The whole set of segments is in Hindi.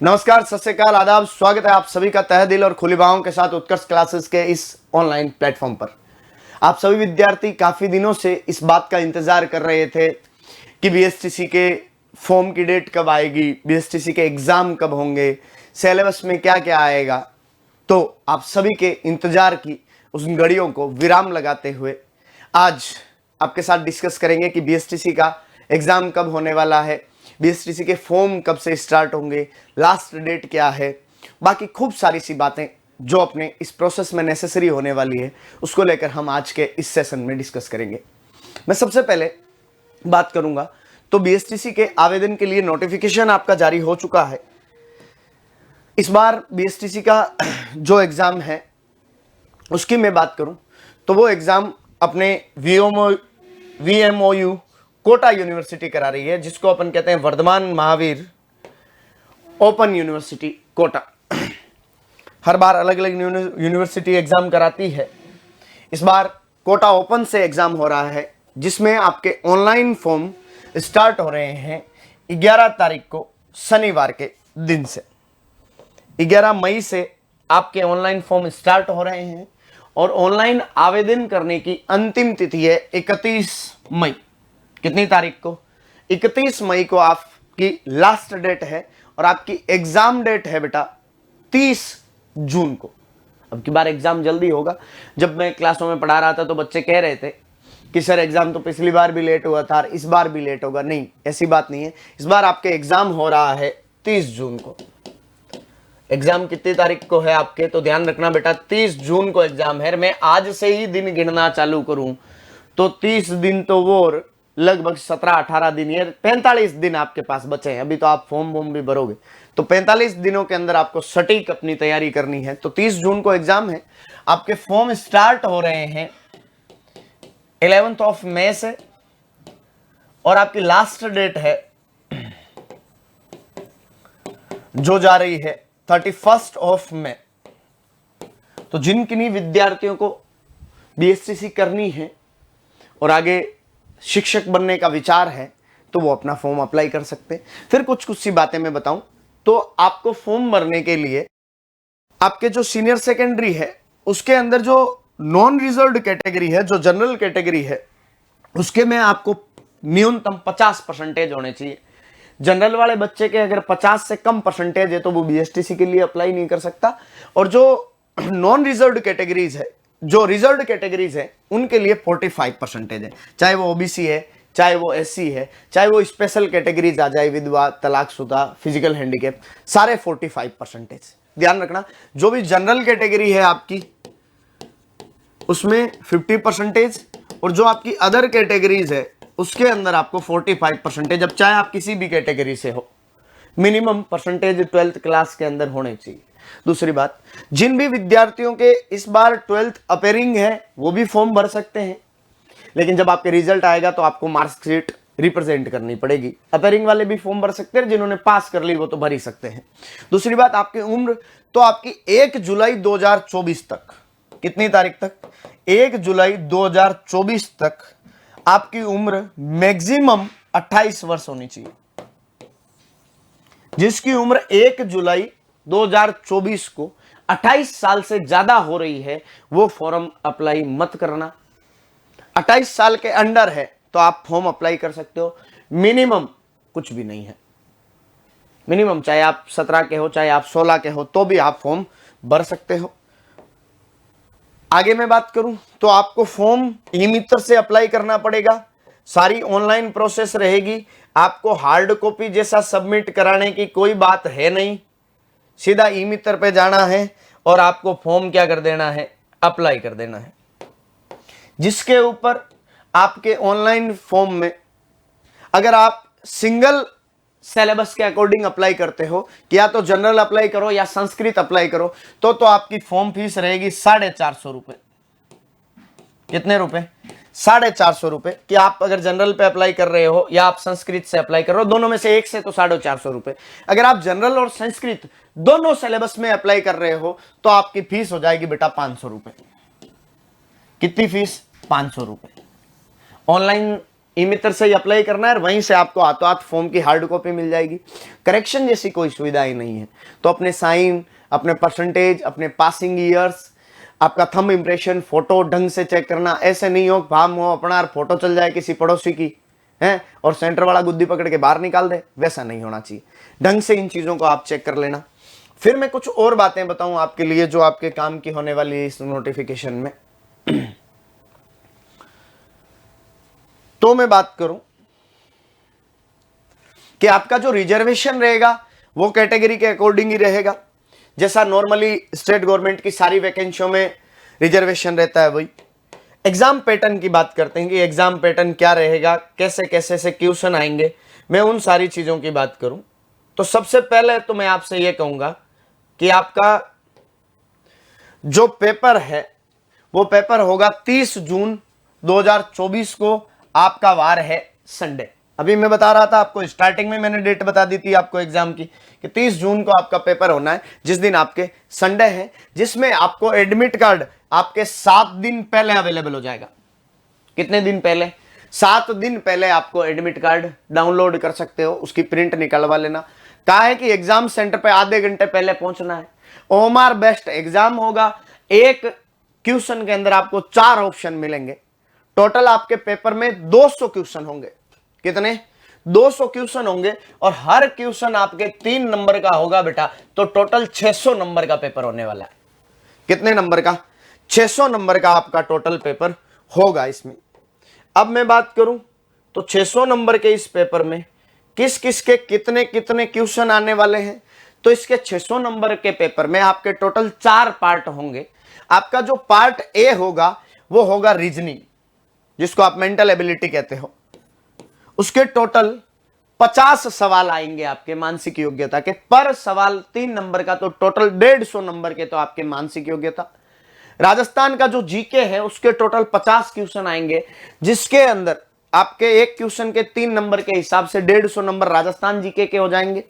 नमस्कार, सत श्री अकाल, आदाब। स्वागत है आप सभी का तहे दिल और खुली बाहों के साथ उत्कर्ष क्लासेस के इस ऑनलाइन प्लेटफॉर्म पर। आप सभी विद्यार्थी काफी दिनों से इस बात का इंतजार कर रहे थे कि बीएसटीसी के फॉर्म की डेट कब आएगी, बीएसटीसी के एग्जाम कब होंगे, सिलेबस में क्या क्या आएगा। तो आप सभी के इंतजार की उस घड़ियों को विराम लगाते हुए आज आपके साथ डिस्कस करेंगे कि बीएसटीसी का एग्जाम कब होने वाला है, बीएसटीसी के फॉर्म कब से स्टार्ट होंगे, लास्ट डेट क्या है, बाकी खूब सारी सी बातें जो अपने इस प्रोसेस में नेसेसरी होने वाली है उसको लेकर हम आज के इस सेशन में डिस्कस करेंगे। मैं सबसे पहले बात करूंगा तो बीएसटीसी के आवेदन के लिए नोटिफिकेशन आपका जारी हो चुका है। इस बार बीएसटीसी का जो एग्जाम है उसकी मैं बात करूं तो वो एग्जाम अपने वीएमओयू कोटा यूनिवर्सिटी करा रही है, जिसको अपन कहते हैं वर्धमान महावीर ओपन यूनिवर्सिटी कोटा। हर बार अलग अलग यूनिवर्सिटी एग्जाम कराती है। इस बार कोटा ओपन से एग्जाम हो रहा है, जिसमें आपके ऑनलाइन फॉर्म स्टार्ट हो रहे हैं 11 तारीख को शनिवार के दिन से। 11 मई से आपके ऑनलाइन फॉर्म स्टार्ट हो रहे हैं और ऑनलाइन आवेदन करने की अंतिम तिथि है 31 मई। कितनी तारीख को? 31 मई को आपकी लास्ट डेट है और आपकी एग्जाम डेट है बेटा 30 जून को। अब की बार एग्जाम जल्दी होगा। जब मैं क्लासों में पढ़ा रहा था तो बच्चे कह रहे थे कि सर एग्जाम तो पिछली बार भी लेट हुआ था और इस बार भी लेट होगा। नहीं, ऐसी बात नहीं है। इस बार आपके एग्जाम हो रहा है 30 जून को। एग्जाम कितनी तारीख को है आपके? तो ध्यान रखना बेटा, 30 जून को एग्जाम है। मैं आज से ही दिन गिनना चालू करूं तो 30 दिन तो वो लगभग 17-18 दिन, ये 45 दिन आपके पास बचे हैं। अभी तो आप फॉर्म भी भरोगे तो 45 दिनों के अंदर आपको सटीक अपनी तैयारी करनी है। तो 30 जून को एग्जाम है। आपके फॉर्म स्टार्ट हो रहे हैं 11 मई से और आपकी लास्ट डेट है जो जा रही है 31 मई। तो जिन किन्हीं विद्यार्थियों को बीएसटीसी करनी है और आगे शिक्षक बनने का विचार है तो वो अपना फॉर्म अप्लाई कर सकते हैं। फिर कुछ सी बातें मैं बताऊं तो आपको फॉर्म भरने के लिए आपके जो सीनियर सेकेंडरी है उसके अंदर जो नॉन रिजर्व्ड कैटेगरी है, जो जनरल कैटेगरी है, उसके में आपको न्यूनतम 50% होने चाहिए। जनरल वाले बच्चे के अगर 50 से कम परसेंटेज है तो वो बीएसटीसी के लिए अप्लाई नहीं कर सकता। और जो नॉन रिजर्व्ड कैटेगरीज है, जो रिजर्व्ड कैटेगरीज है, उनके लिए 45% है। चाहे वो ओबीसी है, चाहे वो एससी है, चाहे वो स्पेशल कैटेगरीज आ जाए, विधवा, तलाकशुदा, फिजिकल हैंडीकैप, सारे 45%। ध्यान रखना, जो भी जनरल कैटेगरी है आपकी उसमें 50% और जो आपकी अदर कैटेगरीज है उसके अंदर आपको 45%। अब चाहे आप किसी भी कैटेगरी से हो, मिनिमम परसेंटेज 12th क्लास के अंदर होने चाहिए। दूसरी बात, जिन भी विद्यार्थियों के इस बार 12th अपेयरिंग है वो भी फॉर्म भर सकते हैं, लेकिन जब आपके रिजल्ट आएगा तो आपको मार्कशीट रिप्रेजेंट करनी पड़ेगी। अपेयरिंग वाले भी फॉर्म भर सकते हैं, जिन्होंने पास कर ली वो तो भर ही सकते हैं। दूसरी बात, आपकी उम्र तो आपकी 1 जुलाई 2024 तक, कितनी तारीख तक? 1 जुलाई 2024 तक आपकी उम्र मैक्सिमम 28 वर्ष होनी चाहिए। जिसकी उम्र 1 जुलाई 2024 को 28 साल से ज्यादा हो रही है वो फॉर्म अप्लाई मत करना। 28 साल के अंडर है तो आप फॉर्म अप्लाई कर सकते हो। मिनिमम कुछ भी नहीं है। मिनिमम चाहे आप 17 के हो, चाहे आप 16 के हो, तो भी आप फॉर्म भर सकते हो। आगे मैं बात करूं तो आपको फॉर्म ई मित्र से अप्लाई करना पड़ेगा। सारी ऑनलाइन प्रोसेस रहेगी। आपको हार्ड कॉपी जैसा सबमिट कराने की कोई बात है नहीं। सीधा ई मित्र पे जाना है और आपको फॉर्म क्या कर देना है? अप्लाई कर देना है। जिसके ऊपर आपके ऑनलाइन फॉर्म में अगर आप सिंगल सिलेबस के अकॉर्डिंग अप्लाई करते हो कि या तो जनरल अप्लाई करो या संस्कृत अप्लाई करो तो आपकी फॉर्म फीस रहेगी 450 रुपए। कितने रुपए? 450 रुपए। कि आप अगर जनरल पे अप्लाई कर रहे हो या आप संस्कृत से अप्लाई कर रहे हो, दोनों में से एक से, तो 450 रुपए। अगर आप जनरल और संस्कृत दोनों सिलेबस में अप्लाई कर रहे हो तो आपकी फीस हो जाएगी बेटा 500 रुपए। कितनी फीस? 500 रुपए। ऑनलाइन ई मित्र से ही अप्लाई करना है और वहीं से आपको हाथों हाथ फॉर्म की हार्ड कॉपी मिल जाएगी। करेक्शन जैसी कोई सुविधा ही नहीं है। तो अपने साइन, अपने परसेंटेज, अपने पासिंग ईयर्स, आपका थंब इंप्रेशन, फोटो ढंग से चेक करना। ऐसे नहीं हो भाम हो अपना फोटो चल जाए किसी पड़ोसी की है और सेंटर वाला गुद्दी पकड़ के बाहर निकाल दे, वैसा नहीं होना चाहिए। ढंग से इन चीजों को आप चेक कर लेना। फिर मैं कुछ और बातें बताऊं आपके लिए जो आपके काम की होने वाली है इस नोटिफिकेशन में। तो मैं बात करूं कि आपका जो रिजर्वेशन रहेगा वो कैटेगरी के अकॉर्डिंग ही रहेगा। जैसा नॉर्मली स्टेट गवर्नमेंट की सारी वैकेंसियों में रिजर्वेशन रहता है वही। एग्जाम पैटर्न की बात करते हैं कि एग्जाम पैटर्न क्या रहेगा, कैसे कैसे से क्वेश्चन आएंगे, मैं उन सारी चीजों की बात करूं तो सबसे पहले तो मैं आपसे यह कहूंगा कि आपका जो पेपर है वो पेपर होगा 30 जून 2024 को। आपका वार है संडे। अभी मैं बता रहा था आपको, स्टार्टिंग में मैंने डेट बता दी थी आपको एग्जाम की कि 30 जून को आपका पेपर होना है, जिस दिन आपके संडे है, जिसमें आपको एडमिट कार्ड आपके 7 दिन पहले अवेलेबल हो जाएगा। कितने दिन पहले? 7 दिन पहले आपको एडमिट कार्ड डाउनलोड कर सकते हो, उसकी प्रिंट निकलवा लेना। कहा है कि एग्जाम सेंटर पे आधे घंटे पहले पहुंचना है। ओमार बेस्ट एग्जाम होगा। एक क्वेश्चन के अंदर आपको 4 ऑप्शन मिलेंगे। टोटल आपके पेपर में 200 क्वेश्चन होंगे। कितने? 200 क्वेश्चन होंगे और हर क्वेश्चन आपके 3 नंबर का होगा बेटा। तो टोटल 600 नंबर का पेपर होने वाला है। कितने नंबर का? 600 नंबर का आपका टोटल पेपर होगा इसमें। अब मैं बात करूं तो 600 नंबर के इस पेपर में किस किस के कितने कितने क्वेश्चन आने वाले हैं। तो इसके 600 नंबर के पेपर में आपके टोटल 4 पार्ट होंगे। आपका जो पार्ट ए होगा वो होगा रीजनिंग, जिसको आप मेंटल एबिलिटी कहते हो। उसके टोटल 50 सवाल आएंगे आपके मानसिक योग्यता के। पर सवाल 3 नंबर का, तो टोटल 150 नंबर के तो आपके मानसिक योग्यता। राजस्थान का जो जीके है उसके टोटल 50 क्वेश्चन आएंगे, जिसके अंदर आपके एक क्वेश्चन के 3 नंबर के हिसाब से 150 नंबर राजस्थान जीके के हो जाएंगे।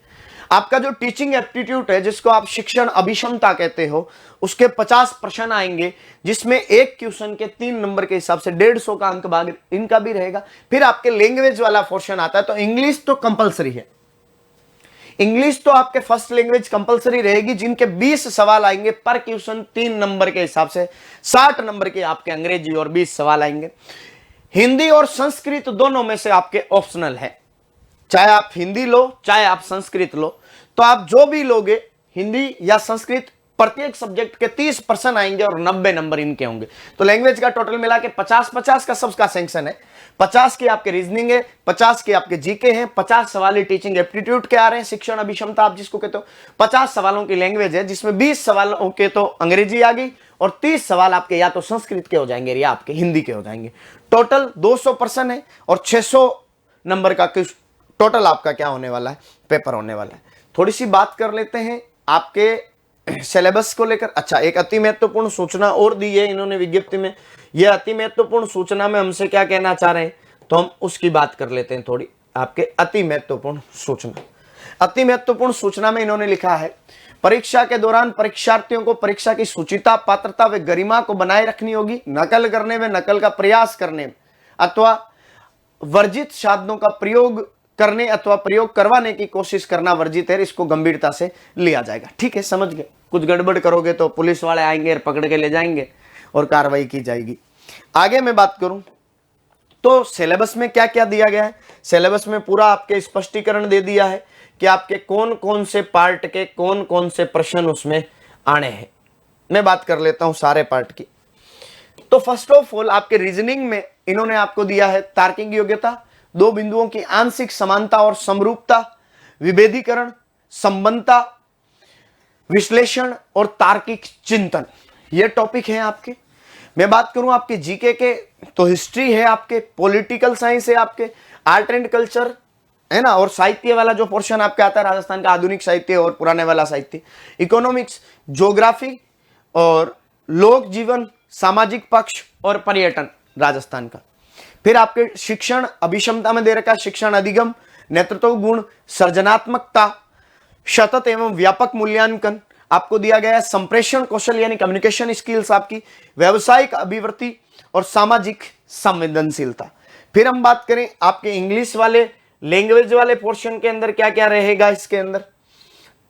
आपका जो टीचिंग एप्टीट्यूड है, जिसको आप शिक्षण अभिक्षमता कहते हो, उसके 50 प्रश्न आएंगे, जिसमें एक क्वेश्चन के 3 नंबर के हिसाब से 150 का अंक भाग इनका भी रहेगा। फिर आपके लैंग्वेज वाला पोर्शन आता है, तो इंग्लिश तो कंपलसरी है। इंग्लिश तो आपके फर्स्ट लैंग्वेज कंपलसरी रहेगी, जिनके 20 सवाल आएंगे पर क्वेश्चन 3 नंबर के हिसाब से। 60 नंबर के आपके अंग्रेजी और 20 सवाल आएंगे। हिंदी और संस्कृत दोनों में से आपके ऑप्शनल है। चाहे आप हिंदी लो चाहे आप संस्कृत लो, तो आप जो भी लोगे हिंदी या संस्कृत, प्रत्येक सब्जेक्ट के 30% आएंगे और 90 नंबर इनके होंगे। तो लैंग्वेज का टोटल मिला के 50-50 का सबका सैंक्शन है। 50 की आपके रीजनिंग है, 50 के आपके जीके हैं, 50 सवाल ही टीचिंग एप्टीट्यूड के आ रहे हैं, शिक्षण अभिक्षमता आप जिसको कहते हो। 50 सवालों की लैंग्वेज है, जिसमें 20 सवालों के तो अंग्रेजी आ गई और 30 सवाल आपके या तो संस्कृत के हो जाएंगे या आपके हिंदी के हो जाएंगे। टोटल 200 प्रश्न है और 600 नंबर का टोटल आपका क्या होने वाला है, पेपर होने वाला है। थोड़ी सी बात कर लेते हैं आपके सिलेबस को लेकर। अच्छा, एक अति महत्वपूर्ण सूचना और दी है इन्होंने विज्ञप्ति में। यह अति महत्वपूर्ण सूचना में हमसे क्या कहना चाह रहे हैं, तो हम उसकी बात कर लेते हैं थोड़ी। आपके अति महत्वपूर्ण सूचना, अति महत्वपूर्ण सूचना में इन्होंने लिखा है, परीक्षा के दौरान परीक्षार्थियों को परीक्षा की शुचिता, पात्रता व गरिमा को बनाए रखनी होगी। नकल करने में, नकल का प्रयास करने में अथवा वर्जित साधनों का प्रयोग करने अथवा प्रयोग करवाने की कोशिश करना वर्जित है। इसको गंभीरता से लिया जाएगा। ठीक है, समझ गए। कुछ गड़बड़ करोगे तो पुलिस वाले आएंगे और पकड़ के ले जाएंगे और कार्रवाई की जाएगी। आगे मैं बात करूं तो सिलेबस में क्या क्या दिया गया है। सिलेबस में पूरा आपके स्पष्टीकरण दे दिया है कि आपके कौन कौन से पार्ट के कौन कौन से प्रश्न उसमें आने हैं। मैं बात कर लेता हूं सारे पार्ट की। तो फर्स्ट ऑफ ऑल आपके रीजनिंग में इन्होंने आपको दिया है तार्किक योग्यता, 2 बिंदुओं की आंशिक समानता और समरूपता, विभेदीकरण, संबंधता, विश्लेषण और तार्किक चिंतन, ये टॉपिक है आपके। मैं बात करूं आपके जीके के, तो हिस्ट्री है आपके, पॉलिटिकल साइंस है आपके, आर्ट एंड कल्चर है ना, और साहित्य वाला जो पोर्शन आपके आता है राजस्थान का, आधुनिक साहित्य और पुराने वाला साहित्य, इकोनॉमिक्स, ज्योग्राफी और लोक जीवन, सामाजिक पक्ष और पर्यटन राजस्थान का। फिर आपके शिक्षण अभिक्षमता में दे रखा है शिक्षण अधिगम, नेतृत्व गुण, सृजनात्मकता, सतत एवं व्यापक मूल्यांकन। आपको दिया गया है संप्रेषण कौशल यानी कम्युनिकेशन स्किल्स आपकी, व्यावसायिक अभिवृत्ति और सामाजिक संवेदनशीलता। फिर हम बात करें आपके इंग्लिश वाले लैंग्वेज वाले पोर्शन के अंदर क्या क्या रहेगा इसके अंदर,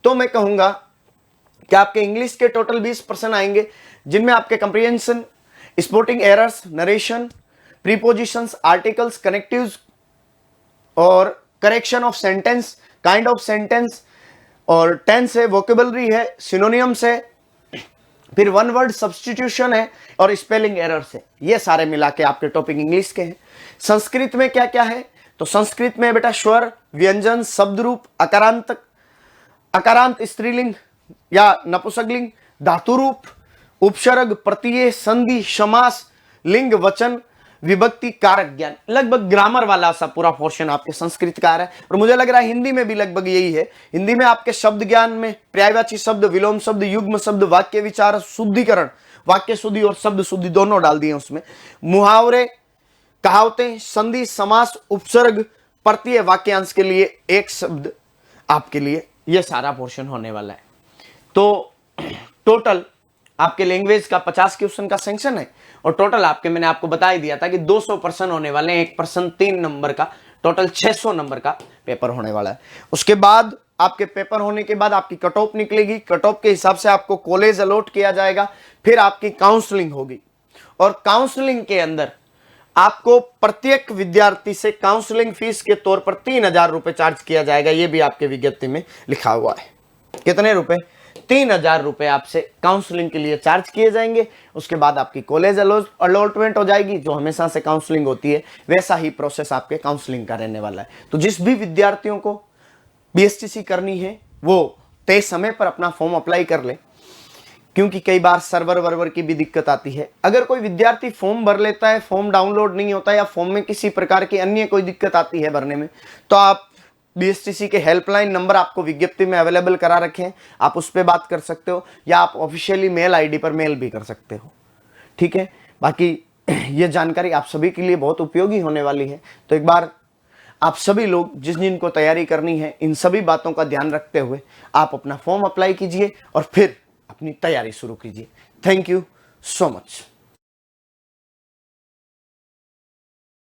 तो मैं कहूंगा कि आपके इंग्लिश के टोटल 20% आएंगे, जिनमें आपके comprehension, spotting errors, narration, prepositions, articles, connectives और correction of sentence, kind of sentence और टेंस है, वोकेबलरी है, सिनोनियम्स है, फिर वन वर्ड सब्स्टिट्यूशन है और स्पेलिंग एरर्स है। ये सारे मिला के आपके टॉपिक इंग्लिश के हैं। संस्कृत में क्या क्या है, तो संस्कृत में बेटा स्वर, व्यंजन, शब्द रूप, अकारांत स्त्रीलिंग या नपुंसकलिंग, धातु रूप, उपसर्ग, प्रत्यय, संधि, समास, लिंग, वचन, विभक्ति, कारक ज्ञान, लगभग ग्रामर वाला सा पूरा पोर्शन आपके संस्कृत का आ रहा है। और मुझे लग रहा है हिंदी में भी लगभग यही है। हिंदी में आपके शब्द ज्ञान में पर्यायवाची शब्द, विलोम शब्द, युग्म शब्द, वाक्य विचार, शुद्धिकरण, वाक्य शुद्धि और शब्द शुद्धि दोनों डाल दिए उसमें, मुहावरे, कहावतें, संधि, समास, उपसर्ग, प्रत्यय, वाक्यांश के लिए एक शब्द आपके लिए, यह सारा पोर्शन होने वाला है। तो टोटल आपके लैंग्वेज का 50 क्वेश्चन का सेंक्शन है और टोटल आपके मैंने आपको बता ही दिया था कि 200% होने वाले हैं, 1% 3 नंबर का, टोटल 600 नंबर का पेपर होने वाला है। उसके बाद आपके पेपर होने के बाद आपकी कट ऑफ निकलेगी, कट ऑफ के हिसाब से आपको कॉलेज अलॉट किया जाएगा, फिर आपकी काउंसलिंग होगी और काउंसलिंग के अंदर आपको प्रत्येक विद्यार्थी से काउंसलिंग फीस के तौर पर 3000 रुपए चार्ज किया जाएगा। यह भी आपके विज्ञप्ति में लिखा हुआ है। कितने रुपए? 3000 रुपए आपसे काउंसलिंग के लिए चार्ज किए जाएंगे। उसके बाद आपकी कॉलेज अलॉटमेंट हो जाएगी, जो हमेशा से काउंसलिंग होती है वैसा ही प्रोसेस आपके काउंसलिंग का रहने वाला है। तो जिस भी विद्यार्थियों को बीएसटीसी करनी है वो तय समय पर अपना फॉर्म अप्लाई कर ले, क्योंकि कई बार सर्वर वर्वर की भी दिक्कत आती है। अगर कोई विद्यार्थी फॉर्म भर लेता है, फॉर्म डाउनलोड नहीं होता या फॉर्म में किसी प्रकार की अन्य कोई दिक्कत आती है भरने में, तो आप बीएसटीसी के हेल्पलाइन नंबर आपको विज्ञप्ति में अवेलेबल करा रखे हैं, आप उस पर बात कर सकते हो या आप ऑफिशियली मेल आईडी पर मेल भी कर सकते हो। ठीक है, बाकी ये जानकारी आप सभी के लिए बहुत उपयोगी होने वाली है। तो एक बार आप सभी लोग जिनको तैयारी करनी है, इन सभी बातों का ध्यान रखते हुए आप अपना फॉर्म अप्लाई कीजिए और फिर अपनी तैयारी शुरू कीजिए। Thank you so much.